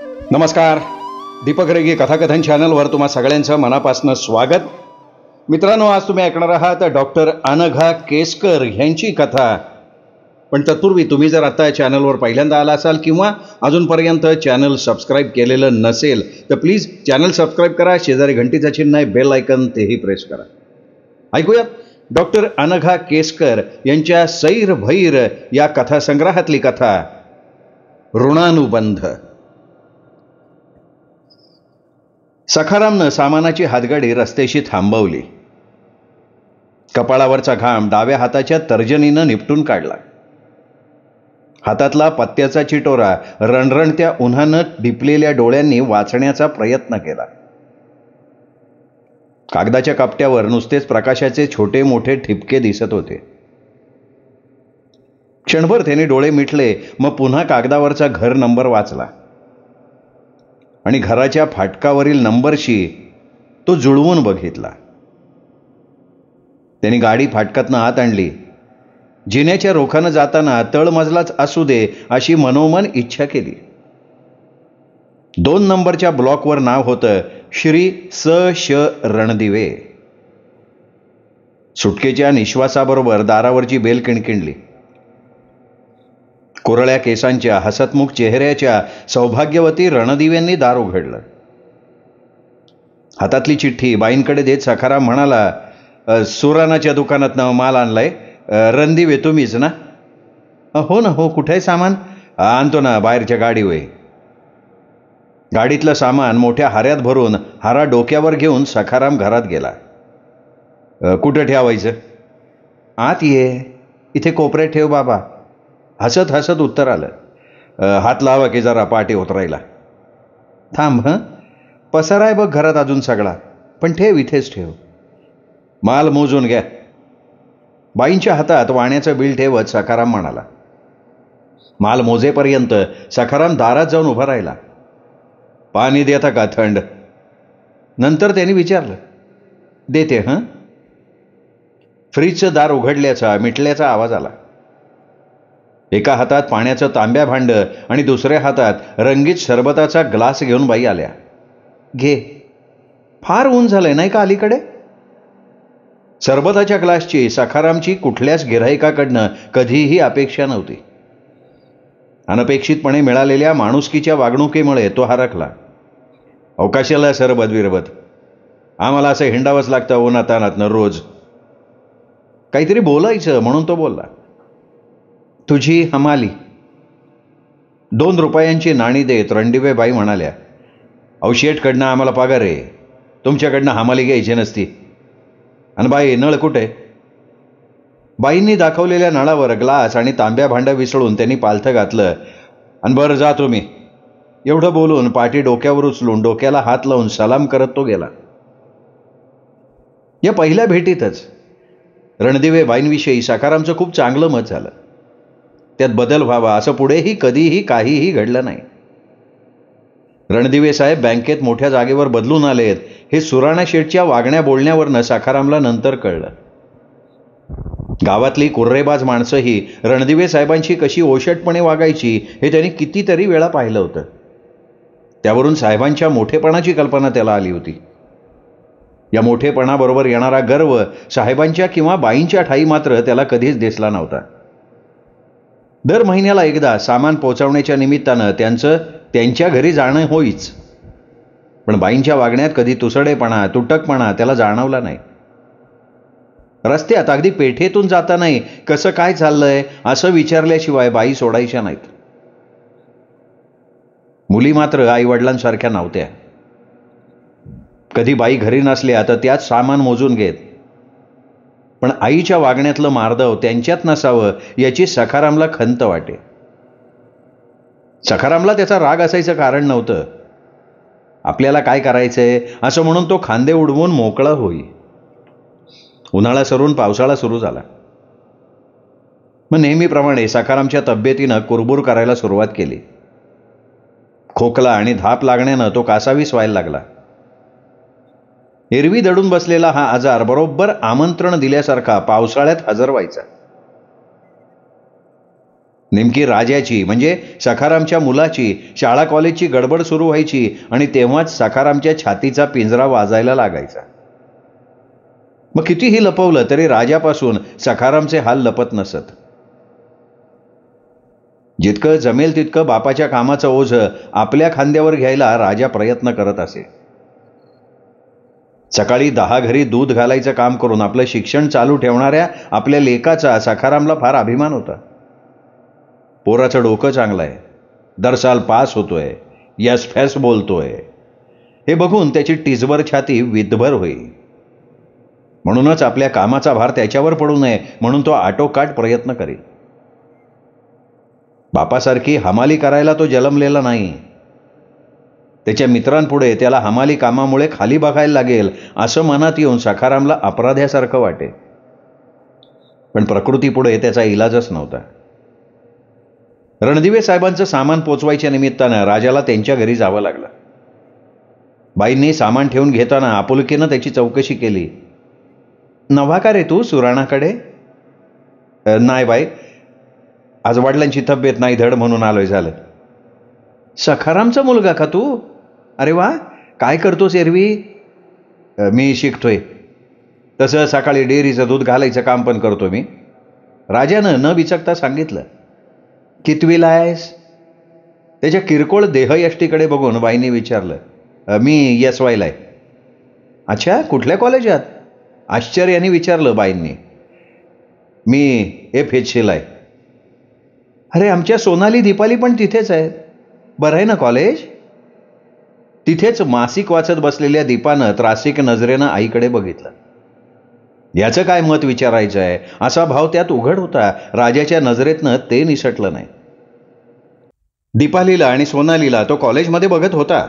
नमस्कार. दीपक रेगे कथाकथन चॅनलवर तुम्हा सगळ्यांचं मनापासून स्वागत. मित्रांनो, आज तुम्ही ऐकणार आहात डॉक्टर अनघा केसकर यांची कथा. पण तत्पूर्वी तुम्ही जर आता चॅनलवर पहिल्यांदा आला असाल किंवा अजूनपर्यंत चॅनल सबस्क्राईब केलेलं नसेल तर प्लीज चॅनल सबस्क्राईब करा. शेजारी घंटीचं चिन्ह आहे, बेल आयकन, तेही प्रेस करा. ऐकूयात डॉक्टर अनघा केसकर यांच्या सैर भैर या कथासंग्रहातली कथा, ऋणानुबंध. सखारामनं सामानाची हातगाडी रस्त्याशी थांबवली. कपाळावरचा घाम डाव्या हाताच्या तर्जनीनं निपटून काढला. हातातला पत्त्याचा चिटोरा रणरणत्या उन्हानं ढिपलेल्या डोळ्यांनी वाचण्याचा प्रयत्न केला. कागदाच्या कपट्यावर नुसतेच प्रकाशाचे छोटे मोठे ठिपके दिसत होते. क्षणभर त्याने डोळे मिटले, मग पुन्हा कागदावरचा घर नंबर वाचला आणि घराच्या फाटकावरील नंबरशी तो जुळवून बघितला. त्यांनी गाडी फाटकातनं आत आणली. जिन्याच्या रोखानं जाताना तळमजलाच असू दे अशी मनोमन इच्छा केली. 2 नंबरच्या ब्लॉकवर नाव होतं श्री स.श. रणदिवे. सुटकेच्या निश्वासाबरोबर दारावरची बेल किणकिणली. कोरळ्या केसांच्या हसतमुख चेहऱ्याच्या सौभाग्यवती रणदिव्यांनी दार उघडलं. हातातली चिठ्ठी बाईंकडे देत सखाराम म्हणाला, सुरानाच्या दुकानातनं माल आणलाय. रणदिवे तुम्हीच ना? हो ना, हो. कुठे सामान? आणतो ना, बाहेरच्या गाडीवर. गाडीतलं सामान मोठ्या हाऱ्यात भरून हारा डोक्यावर घेऊन सखाराम घरात गेला. कुठं ठेवायचं? आत ये, इथे कोपऱ्यात ठेव बाबा. हसत हसत उत्तर आलं. हात लावा की जरा पाठी उतरायला. थांब पसारा आहे बघ घरात अजून सगळा, पण ठेव, इथेच ठेव. माल मोजून घ्या. बाईंच्या हातात वाण्याचं बिल ठेवत सखाराम म्हणाला. माल मोजेपर्यंत सखाराम दारात जाऊन उभा राहिला. पाणी देता का थंड? नंतर त्यांनी विचारलं. देते. फ्रीजचं दार उघडल्याचा मिटल्याचा आवाज आला. एका हातात पाण्याचं तांब्या भांड आणि दुसऱ्या हातात रंगीत सरबताचा ग्लास घेऊन बाई आल्या. घे, फार ऊन झालंय नाही का अलीकडे? सरबताच्या ग्लासची सखारामची कुठल्याच गिऱ्हाईकाकडनं कधीही अपेक्षा नव्हती. अनपेक्षितपणे मिळालेल्या माणुसकीच्या वागणुकीमुळे तो हरकला. अवकाशाला सरबत विरबत, आम्हाला असं हिंडावंच लागतं उन्हातानातनं रोज. काहीतरी बोलायचं म्हणून तो बोलला. तुझी हमाली. 2 रुपयांची नाणी देत रणदिवे बाई म्हणाल्या, औशेटकडनं आम्हाला पगार आहे, तुमच्याकडनं हमाली घ्यायची नसती. आणि बाई, नळ कुठे? बाईंनी दाखवलेल्या नळावर ग्लास आणि तांब्या भांडं विसळून त्यांनी पालथं घातलं. आणि बरं जा तुम्ही. एवढं बोलून पाठी डोक्यावर उचलून डोक्याला हात लावून सलाम करत तो गेला. या पहिल्या भेटीतच रणदिवे बाईंविषयी सखारामचं खूप चांगलं मत झालं. त्यात बदल व्हावा असं पुढेही कधीही काहीही घडलं नाही. रणदिवे साहेब बँकेत मोठ्या जागेवर बदलून आलेत हे सुराणा शेठच्या वागण्या बोलण्यावरनं सखारामला नंतर कळलं. गावातली कुर्रेबाज माणसंही रणदिवे साहेबांची कशी ओशटपणे वागायची हे त्यांनी कितीतरी वेळा पाहिलं होतं. त्यावरून साहेबांच्या मोठेपणाची कल्पना त्याला आली होती. या मोठेपणाबरोबर येणारा गर्व साहेबांच्या किंवा बाईंच्या ठाई मात्र त्याला कधीच दिसला नव्हता. दर महिन्याला एकदा सामान पोचवण्याच्या निमित्तानं त्यांच्या घरी जाणं होईच, पण बाईंच्या वागण्यात कधी तुसडेपणा तुटकपणा त्याला जाणवला नाही. रस्त्यात अगदी पेठेतून जातानाही कसं काय चाललंय असं विचारल्याशिवाय बाई सोडायच्या नाहीत. मुली मात्र आईवडिलांसारख्या नव्हत्या. कधी बाई घरी नसल्या तर त्यात सामान मोजून घेत, पण आईच्या वागण्यातलं मार्दव त्यांच्यात नसावं याची सखारामला खंत वाटे. सखारामला त्याचा राग असायचं कारण नव्हतं. आपल्याला काय करायचंय असं म्हणून तो खांदे उडवून मोकळा होई. उन्हाळा सरून पावसाळा सुरू झाला. मग नेहमीप्रमाणे सखारामच्या तब्येतीनं कुरबुर करायला सुरुवात केली. खोकला आणि धाप लागण्यानं तो कासावीस व्हायला लागला. एरवी दडून बसलेला हा आजार बरोबर आमंत्रण दिल्यासारखा पावसाळ्यात हजर व्हायचा. नेमकी राजाची म्हणजे सखारामच्या मुलाची शाळा कॉलेजची गडबड सुरू व्हायची आणि तेव्हाच सखारामच्या छातीचा पिंजरा वाजायला लागायचा. मग कितीही लपवलं तरी राजापासून सखारामचे हाल लपत नसत. जितकं जमेल तितकं बापाच्या कामाचं ओझ आपल्या खांद्यावर घ्यायला राजा प्रयत्न करत असे. सकाळी 10 घरी दूध घालायचं काम करून आपलं शिक्षण चालू ठेवणाऱ्या आपल्या लेकाचा सखारामला फार अभिमान होता. पोराचं डोकं चांगलं आहे, दरसाल पास होतोय, यस फॅस बोलतोय, हे बघून त्याची टिचभर छाती विधभर होई. म्हणूनच आपल्या कामाचा भार त्याच्यावर पडू नये म्हणून तो आटोकाट प्रयत्न करी. बापासारखी हमाली करायला तो जन्मलेला नाही. त्याच्या मित्रांपुढे त्याला हमाली कामामुळे खाली बघायला लागेल असं मनात येऊन सखारामला अपराध्यासारखं वाटे. पण प्रकृतीपुढे त्याचा इलाजच नव्हता. रणदिवे साहेबांचं सामान पोचवायच्या निमित्तानं राजाला त्यांच्या घरी जावं लागलं. बाईंनी सामान ठेवून घेताना आपुलकीनं त्याची चौकशी केली. नवा का रे तू सुराणाकडे? नाही बाई, आज वडिलांची तब्येत नाही धड म्हणून आलोय झालं. सखारामचा मुलगा का तू? अरे वा, काय करतोस एरवी? मी शिकतोय. तसं सकाळी डेअरीचं दूध घालायचं काम पण करतो मी. राजानं न बिचकता सांगितलं. कितवीला आहेस? त्याच्या किरकोळ देहयष्टीकडे बघून बाईंनी विचारलं. मी SYला आहे. अच्छा, कुठल्या कॉलेजात? आश्चर्याने विचारलं बाईंनी. मी FHCला आहे. अरे, आमच्या सोनाली दीपाली पण तिथेच आहेत. बरं आहे ना कॉलेज? तिथेच मासिक वाचत बसलेल्या दीपानं त्रासिक नजरेनं आईकडे बघितलं. याचं काय मत विचारायचं आहे असा भाव त्यात उघड होता. राजाच्या नजरेतनं ते निसटलं नाही. दीपालीला आणि सोनालीला तो कॉलेजमध्ये बघत होता.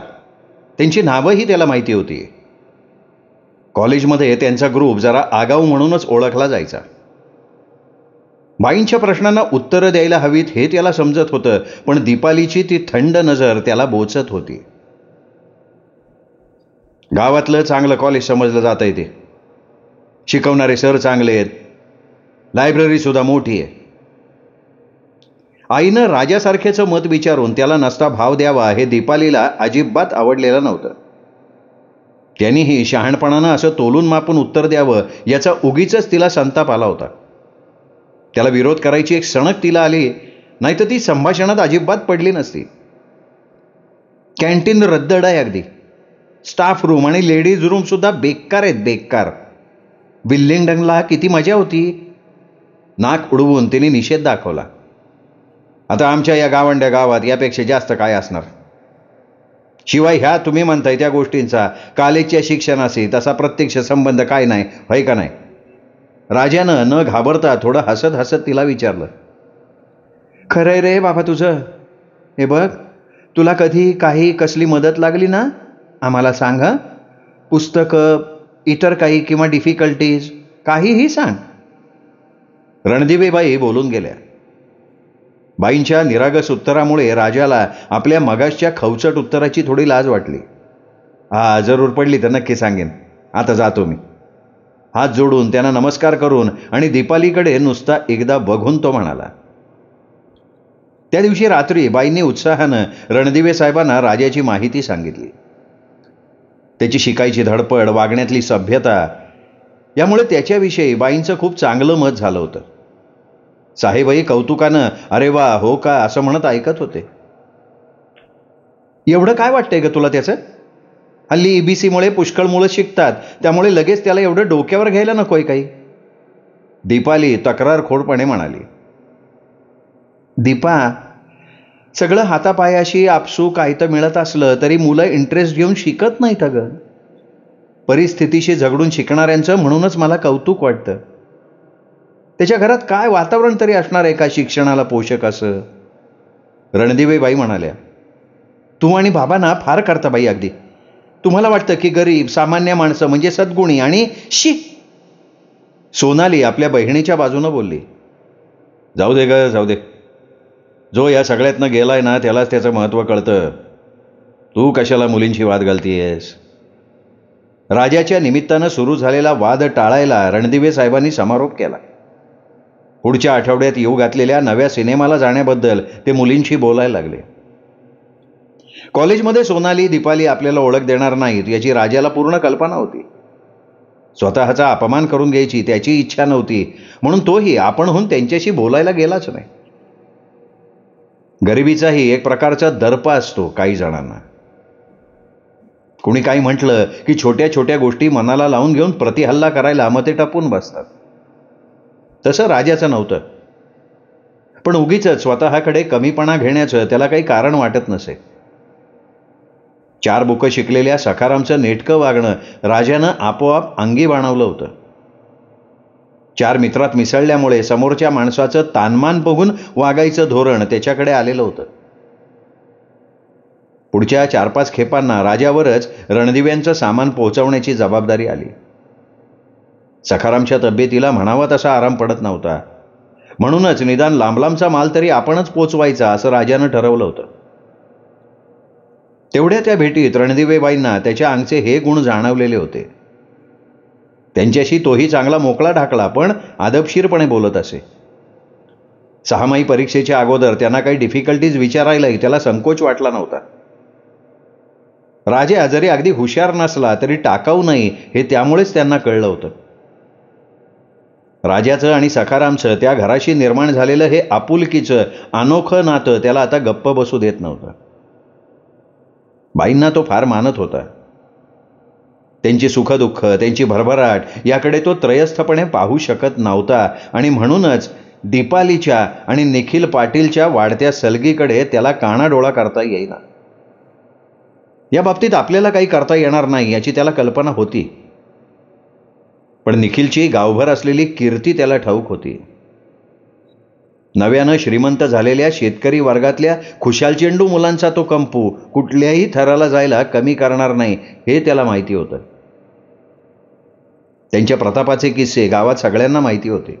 त्यांची नावंही त्याला माहिती होती. कॉलेजमध्ये त्यांचा ग्रुप जरा आगाऊ म्हणूनच ओळखला जायचा. बाईंच्या प्रश्नांना उत्तरं द्यायला हवीत हे त्याला समजत होतं, पण दीपालीची ती थंड नजर त्याला बोचत होती. गावातलं चांगलं कॉलेज समजलं जात आहे. ते शिकवणारे सर चांगले आहेत, लायब्ररी सुद्धा मोठी आहे. आईनं राजासारखेचं मत विचारून त्याला नसता भाव द्यावा हे दीपालीला अजिबात आवडलेलं नव्हतं. त्यांनीही शहाणपणानं असं तोलून मापून उत्तर द्यावं याचा उगीचच तिला संताप आला होता. त्याला विरोध करायची एक सणक तिला आली, नाही तर ती संभाषणात अजिबात पडली नसती. कॅन्टीन रद्दड आहे अगदी. स्टाफ रूम आणि लेडीज रूम सुद्धा बेकार आहेत, बेकार. विल्लिंग्डनला किती मजा होती. नाक उडवून तिने निषेध दाखवला. आता आमच्या या गावंड्या गावात यापेक्षा जास्त काय असणार. शिवाय ह्या तुम्ही म्हणताय त्या गोष्टींचा कॉलेजच्या शिक्षणाशी तसा प्रत्यक्ष संबंध काय नाही, होय का नाही? राजानं न घाबरता थोडं हसत हसत तिला विचारलं. खरंय रे बाबा तुझं. हे बघ, तुला कधी काही कसली मदत लागली ना आम्हाला सांग. पुस्तकं, इतर काही किंवा डिफिकल्टीज काहीही सांग. रणदिवेबाई बोलून गेल्या. बाईंच्या निरागस उत्तरामुळे राजाला आपल्या मगाशच्या खवचट उत्तराची थोडी लाज वाटली. हा, जरूर पडली तर नक्की सांगेन. आता जातो मी. हात जोडून त्यांना नमस्कार करून आणि दीपालीकडे नुसता एकदा बघून तो म्हणाला. त्या दिवशी रात्री बाईंनी उत्साहानं रणदिवे साहेबांना राजाची माहिती सांगितली. त्याची शिकायची धडपड, वागण्यातली सभ्यता, यामुळे त्याच्याविषयी बाईंचं खूप चांगलं मत झालं होतं. साहेबही कौतुकानं अरे वा, हो का असं म्हणत ऐकत होते. एवढं काय वाटतंय ग तुला त्याचं? हल्ली EBCमुळे पुष्कळ मुलं शिकतात, त्यामुळे लगेच त्याला एवढं डोक्यावर घ्यायला नकोय काही. दीपाली तक्रारखोरपणे म्हणाली. दीपा, सगळं हातापायाशी आपसूक आयतं मिळत असलं तरी मुलं इंटरेस्ट घेऊन शिकत नाहीत अगं. परिस्थितीशी झगडून शिकणाऱ्यांचं म्हणूनच मला कौतुक वाटतं. त्याच्या घरात काय वातावरण तरी असणार आहे का शिक्षणाला पोषक असं? रणदिवेबाई म्हणाल्या. तू आणि बाबा ना फार करता बाई अगदी. तुम्हाला वाटतं की गरीब सामान्य माणसं म्हणजे सद्गुणी आणि सोनाली आपल्या बहिणीच्या बाजूनं बोलली. जाऊ दे ग, जाऊ दे. जो या सगळ्यातनं गेलाय ना त्यालाच त्याचं महत्त्व कळतं. तू कशाला मुलींची वाद घालतीयस? राजाच्या निमित्तानं सुरू झालेला वाद टाळायला रणदिवे साहेबांनी समारोप केला. पुढच्या आठवड्यात येऊ घातलेल्या नव्या सिनेमाला जाण्याबद्दल ते मुलींशी बोलायला लागले. कॉलेजमध्ये सोनाली, दीपाली आपल्याला ओळख देणार नाहीत याची राजाला पूर्ण कल्पना होती. स्वतःचा अपमान करून घ्यायची त्याची इच्छा नव्हती, म्हणून तोही आपणहून त्यांच्याशी बोलायला गेलाच नाही. गरिबीचाही एक प्रकारचा दर्प असतो काही जणांना. कुणी काही म्हटलं की छोट्या छोट्या गोष्टी मनाला लावून घेऊन प्रतिहल्ला करायला मग ते टपून बसतात. तसं राजाचं नव्हतं. पण उगीच स्वतःकडे कमीपणा घेण्याचं त्याला काही कारण वाटत नसे. 4 बुकं शिकलेल्या सखारामचं नेटकं वागणं राजानं आपोआप अंगी बाणवलं होतं. 4 मित्रात मिसळल्यामुळे समोरच्या माणसाचं तानमान बघून वागायचं धोरण त्याच्याकडे आलेलं होतं. पुढच्या 4-5 खेपांना राजावरच रणदिव्यांचं सामान पोहोचवण्याची जबाबदारी आली. सखारामच्या तब्येतीला म्हणावा तसा आराम पडत नव्हता. म्हणूनच निदान लांबलांबचा माल तरी आपणच पोचवायचा असं राजानं ठरवलं होतं. तेवढ्या त्या भेटीत रणदिवेबाईंना त्याच्या अंगचे हे गुण जाणवलेले होते. त्यांच्याशी तोही चांगला मोकळा ढाकला, पण आदबशीरपणे बोलत असे. 6माही परीक्षेच्या अगोदर त्यांना काही डिफिकल्टीज विचारायलाही त्याला संकोच वाटला नव्हता. राजा जरी अगदी हुशार नसला तरी टाकाऊ नाही हे त्यामुळेच त्यांना कळलं होतं. राजाचं आणि सखारामचं त्या घराशी निर्माण झालेलं हे आपुलकीचं अनोखं नातं त्याला आता गप्प बसू देत नव्हतं. बाईंना तो फार मानत होता. त्यांची सुखदुःख, त्यांची भरभराट याकडे तो त्रयस्थपणे पाहू शकत नव्हता आणि म्हणूनच दीपालीच्या आणि निखिल पाटीलच्या वाढत्या सलगीकडे त्याला कानाडोळा करता येईना. या बाबतीत आपल्याला काही करता येणार नाही याची त्याला कल्पना होती. पण निखिलची गावभर असलेली कीर्ती त्याला ठाऊक होती. नव्यानं श्रीमंत झालेल्या शेतकरी वर्गातल्या खुशाल चेंडू मुलांचा तो कंपू कुठल्याही थराला जायला कमी करणार नाही हे त्याला माहिती होतं. त्यांच्या प्रतापाचे किस्से गावात सगळ्यांना माहिती होते.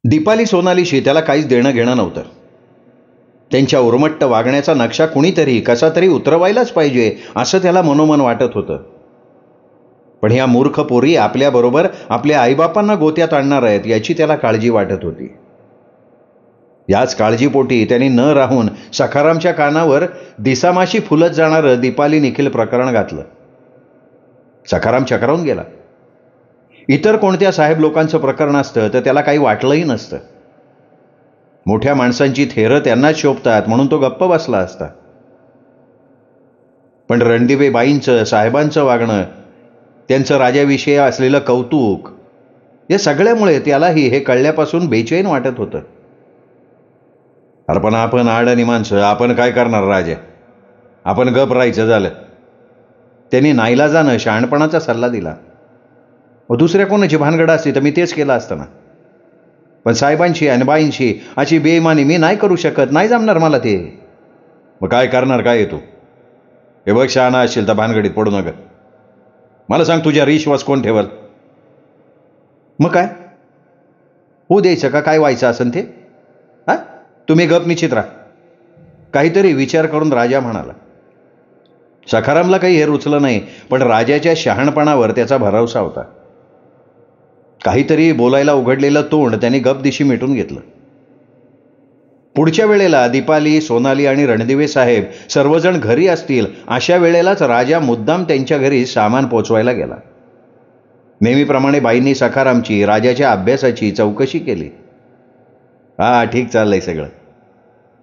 दीपाली सोनालीशी त्याला काहीच देणं घेणं नव्हतं. त्यांच्या उर्मट्ट वागण्याचा नक्षा कुणीतरी कसा तरी उतरवायलाच पाहिजे असं त्याला मनोमन वाटत होतं. पण ह्या मूर्ख पोरी आपल्याबरोबर आपल्या आईबापांना गोत्यात आणणार आहेत याची त्याला काळजी वाटत होती. याच काळजीपोटी त्यांनी न राहून सखारामच्या कानावर दिसामाशी फुलत जाणारं दीपाली निखिल प्रकरण घातलं. सखाराम चक्रावून गेला. इतर कोणत्या साहेब लोकांचं प्रकरण असतं तर त्याला काही वाटलंही नसतं. मोठ्या माणसांची थेरं त्यांनाच शोभतात म्हणून तो गप्प बसला असता. पण रणदिवेबाईंचं, साहेबांचं वागणं, त्यांचं राजाविषयी असलेलं कौतुक या सगळ्यामुळे त्यालाही हे कळल्यापासून बेचैन वाटत होतं. अरे पण आपण आडणी माणसं, आपण काय करणार राजा, आपण गप राहायचं झालं. त्यांनी नाईलाजानं शहाणपणाचा सल्ला दिला. दुसऱ्या कोणाची भानगड असती तर मी तेच केलं असतं ना. पण साहेबांशी आणि बाईंशी अशी बेईमानी मी नाही करू शकत, नाही जमणार मला ते. मग काय करणार, काय येतो हे बघ, शहाणा असेल तर भानगडीत पडू नका. मला सांग तुझ्या विश्वास कोण ठेवल? मग काय होऊ द्यायचं का, काय व्हायचं असेल ते? हा, तुम्ही गप निश्चित राहा. काहीतरी विचार करून राजा म्हणाला. सखारामला काही हे रुचलं नाही, पण राजाच्या शहाणपणावर त्याचा भरवसा होता. काहीतरी बोलायला उघडलेलं तोंड त्याने गपदिशी मिटून घेतलं. पुढच्या वेळेला दीपाली, सोनाली आणि रणदिवे साहेब सर्वजण घरी असतील अशा वेळेलाच राजा मुद्दाम त्यांच्या घरी सामान पोचवायला गेला. नेहमीप्रमाणे बाईंनी सखारामची, राजाच्या अभ्यासाची चौकशी केली. हा, ठीक चाललंय सगळं,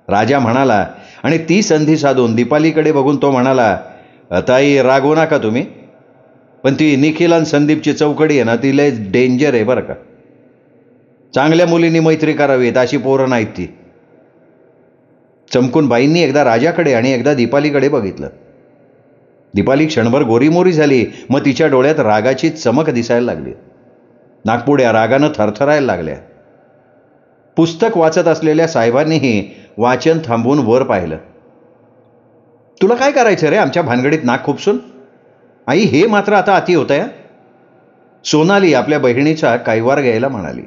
राजा म्हणाला. आणि ती संधी साधून दीपालीकडे बघून तो म्हणाला, ताई रागवू नका तुम्ही, पण ती निखिल आणि संदीपची चौकडी आहे ना, ती लय डेंजर आहे बरं का. चांगल्या मुलींनी मैत्री करावीत अशी पोरं नाहीत ती. चमकून बाईंनी एकदा राजाकडे आणि एकदा दीपालीकडे बघितलं. दीपाली क्षणभर गोरीमोरी झाली, मग तिच्या डोळ्यात रागाची चमक दिसायला लागली. नागपुड्या रागानं थरथरायला लागल्या. पुस्तक वाचत असलेल्या साहेबांनीही वाचन थांबवून वर पाहिलं. तुला काय करायचं रे आमच्या भानगडीत नाक खुपसून? आई, हे मात्र आता अति होत आहे. सोनाली आपल्या बहिणीचा कैवार घ्यायला म्हणाली.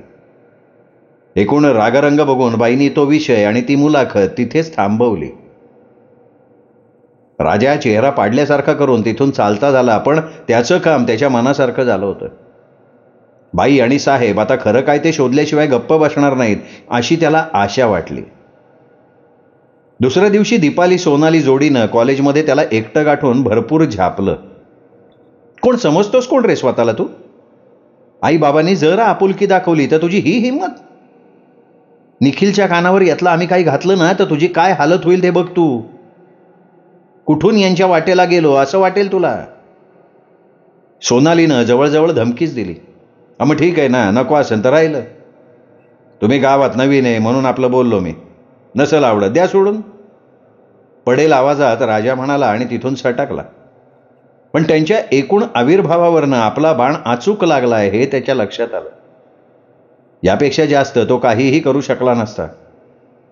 एकूण रागरंग बघून बाईंनी तो विषय आणि ती मुलाखत तिथेच थांबवली. राजा चेहरा पाडल्यासारखा करून तिथून चालता झाला, पण त्याचं काम त्याच्या मनासारखं झालं होतं. बाई आणि साहेब आता खरं काय ते शोधल्याशिवाय गप्प बसणार नाहीत अशी त्याला आशा वाटली. दुसऱ्या दिवशी दीपाली सोनाली जोडीनं कॉलेजमध्ये त्याला एकटं गाठून भरपूर झापलं. कोण समजतोस कोण रे स्वतःला तू? आई बाबांनी जरा आपुलकी दाखवली तर तुझी ही हिंमत? निखिलच्या कानावर यातलं आम्ही काही घातलं ना तर तुझी काय हालत होईल ते बघ तू. कुठून यांच्या वाटेला गेलो असं वाटेल तुला. सोनालीनं जवळजवळ धमकीच दिली. मग ठीक आहे ना, नको असेल तर राहिलं. तुम्ही गावात नवीन आहे म्हणून आपलं बोललो मी. नसल आवडत द्या सोडून. पडेल आवाजात राजा म्हणाला आणि तिथून सटकला. पण त्यांच्या एकूण आविर्भावावरनं आपला बाण अचूक लागलाय हे त्याच्या लक्षात आलं. यापेक्षा जास्त तो काहीही करू शकला नसता.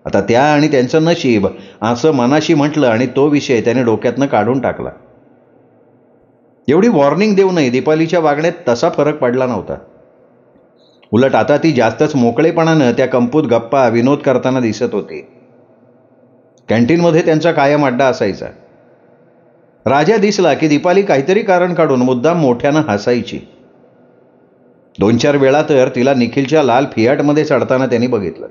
आता त्या आणि त्यांचं नशीब असं मनाशी म्हटलं आणि तो विषय त्याने डोक्यातनं काढून टाकला. एवढी वॉर्निंग देऊनही दीपालीच्या वागण्यात तसा फरक पडला नव्हता. उलट आता ती जास्तच मोकळेपणानं त्या कंपूत गप्पा विनोद करताना दिसत होती. कॅन्टीनमध्ये त्यांचा कायम अड्डा असायचा. राजा दिसला की दीपाली काहीतरी कारण काढून मुद्दाम मोठ्यानं हसायची. 2-4 वेळा तर तिला निखिलच्या लाल फियाटमध्ये चढताना त्यांनी बघितलं.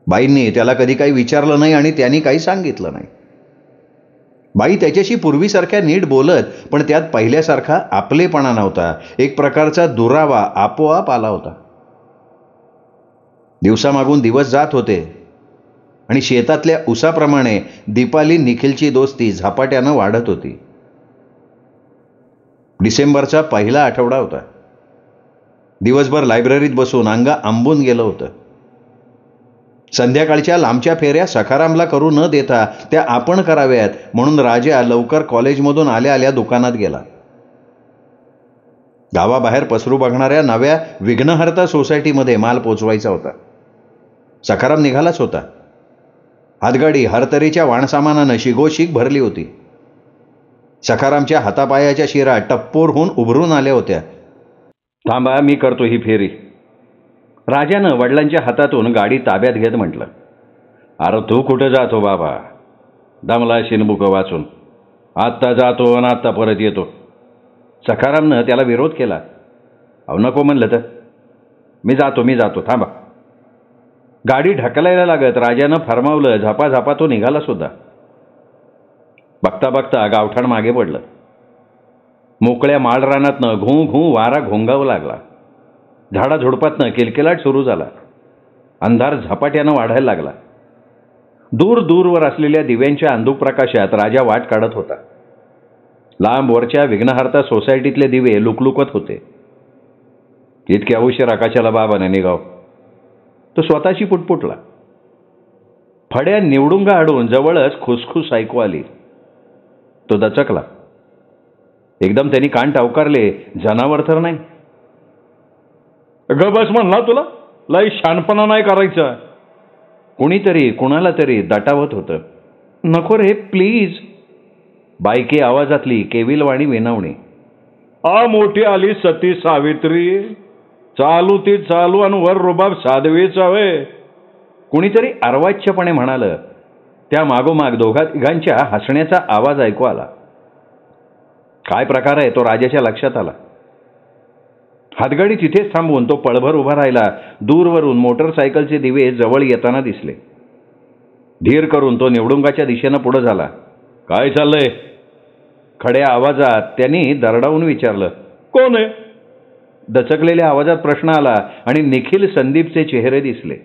बाईंनी त्याला कधी काही विचारलं नाही आणि त्यांनी काही सांगितलं नाही. बाई त्याच्याशी पूर्वीसारख्या नीट बोलत, पण त्यात पहिल्यासारखा आपलेपणा नव्हता. एक प्रकारचा दुरावा आपोआप आला होता. दिवसामागून दिवस जात होते आणि शेतातल्या उसाप्रमाणे दीपाली निखिलची दोस्ती झपाट्यानं वाढत होती. डिसेंबरचा पहिला आठवडा होता. दिवसभर लायब्ररीत बसून अंग आंबून गेलं होतं. संध्याकाळच्या लांबच्या फेऱ्या सखारामला करू न देता त्या आपण कराव्यात म्हणून राजा लवकर कॉलेजमधून आल्या आल्या दुकानात गेला. गावाबाहेर पसरू बघणाऱ्या नव्या विघ्नहर्ता सोसायटीमध्ये माल पोचवायचा होता. सखाराम निघालाच होता. हातगाडी हरतरीच्या वाणसामानानं शिगोशिग भरली होती. सखारामच्या हातापायाच्या शिरा टप्पोर होऊन उभरून आल्या होत्या. थांबा, मी करतो ही फेरी. राजानं वडिलांच्या हातातून गाडी ताब्यात घेत म्हटलं. अरे तू कुठं जातो बाबा? दमला शिनबुक वाचून. आत्ता जातो आणि आत्ता परत येतो. सखारामनं त्याला विरोध केला. अहो नको म्हणलं तर. मी जातो थांबा. गाडी ढकलायला लागत राजानं फरमावलं. झापाझापा तो निघाला सुद्धा. बघता बघता गावठाण मागे पडलं. मोकळ्या माळरानातनं घू घू वारा घोंगावू लागला. झाडाझुडपातनं किलकिलाट सुरू झाला. अंधार झपाट्यानं वाढायला लागला. दूर दूरवर असलेल्या दिव्यांच्या अंधुक प्रकाशात राजा वाट काढत होता. लांब वरच्या विघ्नहर्ता सोसायटीतले दिवे लुकलुकत होते. इतक्या उशीर आकाशाला बाबाने निघाव. तो स्वतःशी पुटपुटला. फड्या निवडुंगा आडून जवळच खुसखुस ऐकू आली. तो दचकला. एकदम त्यांनी कान टावकारले. जनावर तर नाही. ग बस म्हणला तुला, लई शानपणा नाही करायचा. कुणीतरी कुणाला तरी दटावत होतं. नको रे प्लीज. बायकी आवाजातली केविलवाणी विनवणी. मोठी आली सती सावित्री, चालू ती चालू आणि वर रुबाब साधवीचा वे. कुणीतरी अर्वाच्यपणे म्हणालं. त्या मागोमाग दोघांच्या हसण्याचा आवाज ऐकू आला. काय प्रकार आहे तो राजाच्या लक्षात आला. हातगाडी तिथेच थांबवून तो पळभर उभा राहिला. दूरवरून मोटरसायकलचे दिवे जवळ येताना दिसले. धीर करून तो निवडुंगाच्या दिशेनं पुढे झाला. काय चाललंय? खड्या आवाजात त्यांनी दरडावून विचारलं. कोण आहे? दचकलेल्या आवाजात प्रश्न आला आणि निखिल संदीपचे चेहरे दिसले.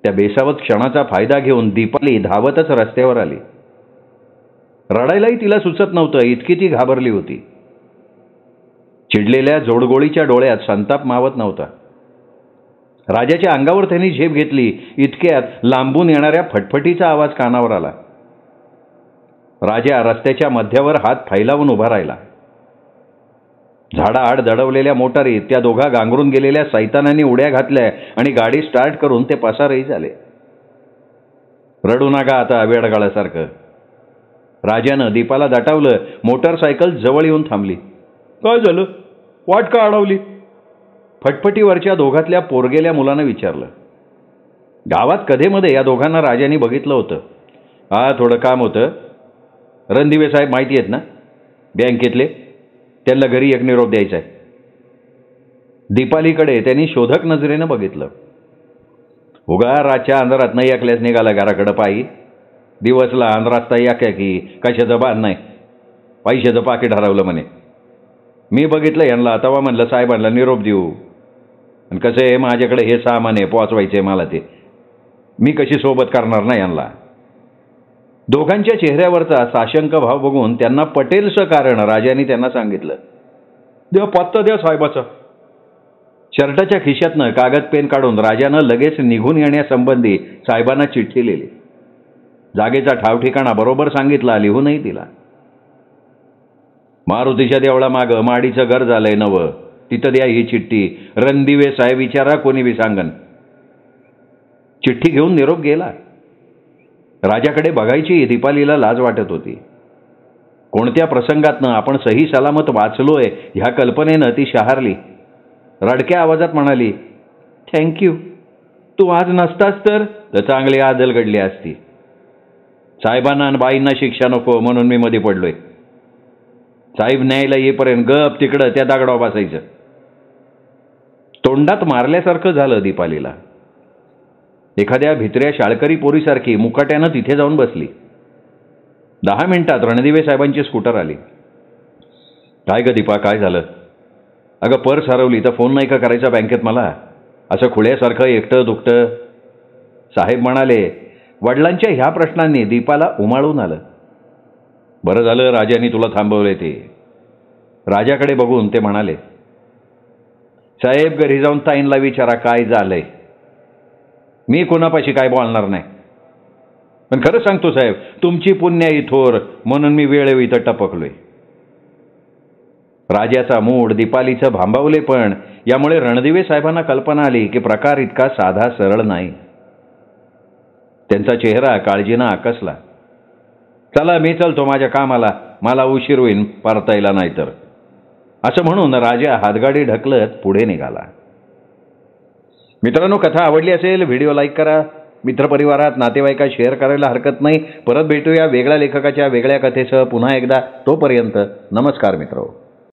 त्या बेसावत क्षणाचा फायदा घेऊन दीपाली धावतच रस्त्यावर आली. रडायलाही तिला सुचत नव्हतं, इतकी ती घाबरली होती. चिडलेल्या जोडगोळीच्या डोळ्यात संताप मावत नव्हता. राजाच्या अंगावर त्यांनी झेप घेतली. इतक्यात लांबून येणाऱ्या फटफटीचा आवाज कानावर आला. राजा रस्त्याच्या मध्यावर हात फैलावून उभा राहिला. झाडाआड दडवलेल्या मोटारीत त्या दोघा गांगरून गेलेल्या सैतानांनी उड्या घातल्या आणि गाडी स्टार्ट करून ते पसारही झाले. रडू नका आता वेडगाळासारखं. राजानं दीपाला दटावलं. मोटरसायकल जवळ येऊन थांबली. काय झालं? वाट का अडवली? फटफटीवरच्या दोघातल्या पोरगेल्या मुलानं विचारलं. गावात कधेमध्ये या दोघांना राजाने बघितलं होतं. थोडं काम होतं. रणदिवे साहेब माहिती आहेत ना, बँकेतले. त्यांना घरी एक निरोप द्यायचा आहे. दीपालीकडे त्यांनी शोधक नजरेनं बघितलं. उगा रातच्या अंधारात एकल्याच निघाला घराकडं पायी. दिवसला अंधारात याक्या की कशाचं बांध नाही. पैशाचं पाकिट हरवलं म्हणे. मी बघितलं यांना. तेव्हा म्हणलं साहेबांना निरोप देऊ. आणि कसं आहे, माझ्याकडे हे सामान आहे, पोचवायचे मला ते. मी कशी सोबत करणार नाही यांना. दोघांच्या चेहऱ्यावरचा साशंक भाव बघून त्यांना पटेलचं कारण राजाने त्यांना सांगितलं. द्या पत्ता द्या साहेबाचा. शर्टाच्या खिशातनं कागद पेन काढून राजानं लगेच निघून येण्यासंबंधी साहेबांना चिठ्ठी लिहिली. जागेचा ठाव ठिकाणा बरोबर सांगितला, लिहूनही दिला. मारुतीच्या देवळामागं माडीचं घर झालंय नवं, तिथं द्या ही चिठ्ठी. रणदिवे साहेब विचारा, कोणी बी सांगन. चिठ्ठी घेऊन निरोप गेला. राजाकडे बघायची दीपालीला लाज वाटत होती. कोणत्या प्रसंगातनं आपण सही सलामत वाचलोय ह्या कल्पनेनं ती शहारली. रडक्या आवाजात म्हणाली, थँक्यू. तू आज नसतास तर चांगली आदल घडली असती. साहेबांना आणि बाईंना शिक्षा नको म्हणून मी मध्ये पडलोय. साहेब न्यायला येईपर्यंत गप तिकडं त्या दगडावर बसायचं. तोंडात मारल्यासारखं झालं दीपालीला. एखाद्या भित्र्या शाळकरी पोरीसारखी मुकाट्यानं तिथे जाऊन बसली. 10 मिनिटात रणदिवे साहेबांची स्कूटर आली. काय ग दीपा, काय झालं? अगं पर्स हरवली तर फोन नाही का करायचा बँकेत मला? असं खुळ्यासारखं एकटं दुखतं. साहेब म्हणाले. वडिलांच्या ह्या प्रश्नांनी दीपाला उमाळून आलं. बरं झालं राजाने तुला थांबवले ते. राजाकडे बघून ते म्हणाले, साहेब घरी जाऊन ताईंला विचारा काय झालंय. मी कोणापाशी काय बोलणार नाही. पण खरं सांगतो साहेब, तुमची पुण्याई थोर म्हणून मी वेळेवर इथं टपकलोय. राजाचा मूड दीपालीचं भांबावले, पण यामुळे रणदिवे साहेबांना कल्पना आली की प्रकार इतका साधा सरळ नाही. त्यांचा चेहरा काळजीनं आकसला. चला मी चलतो माझ्या कामाला, मला उशीर होईन परतायला नाही तर, असं म्हणून राजा हातगाडी ढकलत पुढे निघाला. मित्रांनो, कथा आवडली असेल व्हिडिओ लाईक करा. मित्रपरिवारात नातेवाईकात शेअर करायला हरकत नाही. परत भेटूया वेगळ्या लेखकाच्या वेगळ्या कथेसह पुन्हा एकदा. तोपर्यंत नमस्कार मित्रो.